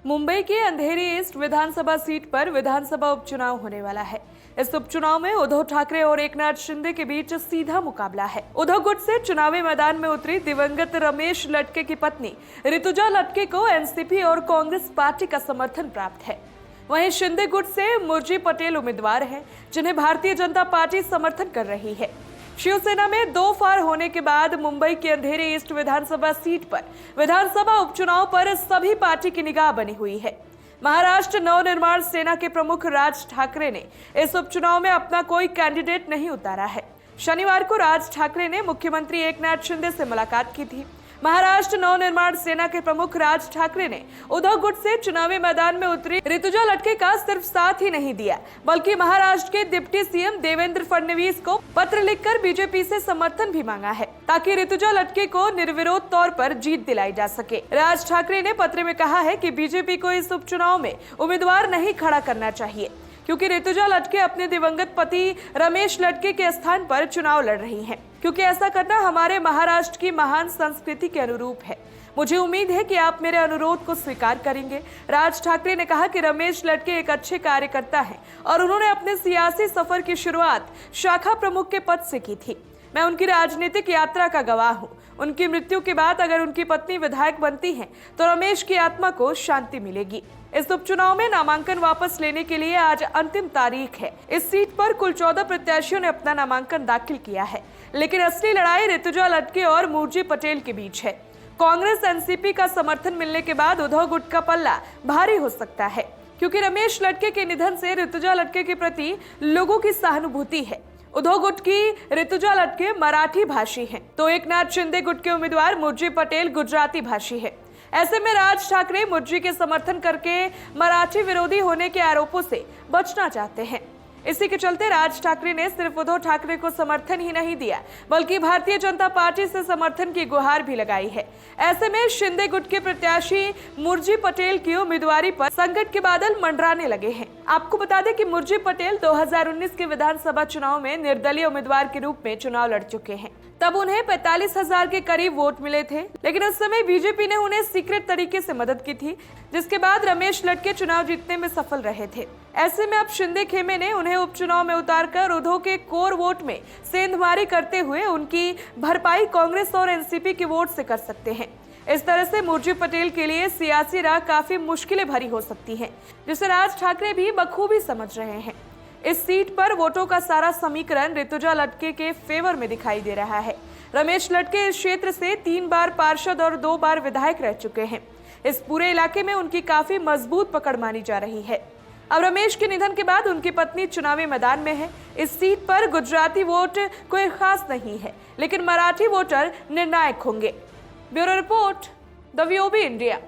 मुंबई के अंधेरी ईस्ट विधानसभा सीट पर विधानसभा उपचुनाव होने वाला है। इस उपचुनाव में उद्धव ठाकरे और एकनाथ शिंदे के बीच सीधा मुकाबला है। उद्धव गुट से चुनावी मैदान में उतरी दिवंगत रमेश लटके की पत्नी ऋतुजा लटके को एनसीपी और कांग्रेस पार्टी का समर्थन प्राप्त है। वहीं शिंदे गुट से मुर्जी पटेल उम्मीदवार हैं, जिन्हें भारतीय जनता पार्टी समर्थन कर रही है। शिवसेना में दो फार होने के बाद मुंबई की अंधेरी ईस्ट विधानसभा सीट पर विधानसभा उपचुनाव पर सभी पार्टी की निगाह बनी हुई है। महाराष्ट्र नवनिर्माण सेना के प्रमुख राज ठाकरे ने इस उपचुनाव में अपना कोई कैंडिडेट नहीं उतारा है। शनिवार को राज ठाकरे ने मुख्यमंत्री एकनाथ शिंदे से मुलाकात की थी। महाराष्ट्र नवनिर्माण सेना के प्रमुख राज ठाकरे ने उद्धव गुट से चुनावी मैदान में उतरी ऋतुजा लटके का सिर्फ साथ ही नहीं दिया, बल्कि महाराष्ट्र के डिप्टी सीएम देवेंद्र फडणवीस को पत्र लिखकर बीजेपी से समर्थन भी मांगा है, ताकि ऋतुजा लटके को निर्विरोध तौर पर जीत दिलाई जा सके। राज ठाकरे ने पत्र में कहा है कि बीजेपी को इस उपचुनाव में उम्मीदवार नहीं खड़ा करना चाहिए, क्योंकि ऋतुजा लटके अपने दिवंगत पति रमेश लटके के स्थान पर चुनाव लड़ रही हैं, क्योंकि ऐसा करना हमारे महाराष्ट्र की महान संस्कृति के अनुरूप है। मुझे उम्मीद है कि आप मेरे अनुरोध को स्वीकार करेंगे। राज ठाकरे ने कहा कि रमेश लटके एक अच्छे कार्यकर्ता हैं और उन्होंने अपने सियासी सफर की शुरुआत शाखा प्रमुख के पद से की थी। मैं उनकी राजनीतिक यात्रा का गवाह हूँ। उनकी मृत्यु के बाद अगर उनकी पत्नी विधायक बनती हैं, तो रमेश की आत्मा को शांति मिलेगी। इस उपचुनाव में नामांकन वापस लेने के लिए आज अंतिम तारीख है। इस सीट पर कुल 14 प्रत्याशियों ने अपना नामांकन दाखिल किया है, लेकिन असली लड़ाई ऋतुजा लटके और मुर्जी पटेल के बीच है। कांग्रेस एनसीपी का समर्थन मिलने के बाद उद्धव गुट का पल्ला भारी हो सकता है, क्योंकि रमेश लटके के निधन से ऋतुजा लटके के प्रति लोगों की सहानुभूति है। उद्धव गुट की ऋतुजा लटके मराठी भाषी हैं, तो एकनाथ शिंदे गुट के उम्मीदवार मुर्जी पटेल गुजराती भाषी है। ऐसे में राज ठाकरे मुर्जी के समर्थन करके मराठी विरोधी होने के आरोपों से बचना चाहते हैं। इसी के चलते राज ठाकरे ने सिर्फ उद्धव ठाकरे को समर्थन ही नहीं दिया, बल्कि भारतीय जनता पार्टी से समर्थन की गुहार भी लगाई है। ऐसे में शिंदे गुट के प्रत्याशी मुर्जी पटेल की उम्मीदवारी पर संकट के बादल मंडराने लगे हैं। आपको बता दें कि मुर्जी पटेल 2019 के विधानसभा चुनाव में निर्दलीय उम्मीदवार के रूप में चुनाव लड़ चुके हैं। तब उन्हें 45,000 के करीब वोट मिले थे, लेकिन उस समय बीजेपी ने उन्हें सीक्रेट तरीके से मदद की थी, जिसके बाद रमेश लटके चुनाव जीतने में सफल रहे थे। ऐसे में अब शिंदे खेमे ने उन्हें उपचुनाव में उतारकर उद्धव के कोर वोट में सेंधमारी करते हुए उनकी भरपाई कांग्रेस और एनसीपी के वोट से कर सकते हैं। इस तरह से मुर्जी पटेल के लिए सियासी राह काफी मुश्किलें भरी हो सकती है, जिसे राज ठाकरे भी बखूबी समझ रहे हैं। इस सीट पर वोटों का सारा समीकरण ऋतुजा लटके के फेवर में दिखाई दे रहा है। रमेश लटके इस क्षेत्र से 3 बार पार्षद और 2 बार विधायक रह चुके हैं। इस पूरे इलाके में उनकी काफी मजबूत पकड़ मानी जा रही है। अब रमेश के निधन के बाद उनकी पत्नी चुनावी मैदान में है। इस सीट पर गुजराती वोट कोई खास नहीं है, लेकिन मराठी वोटर निर्णायक होंगे। Bureau report, the VOB India.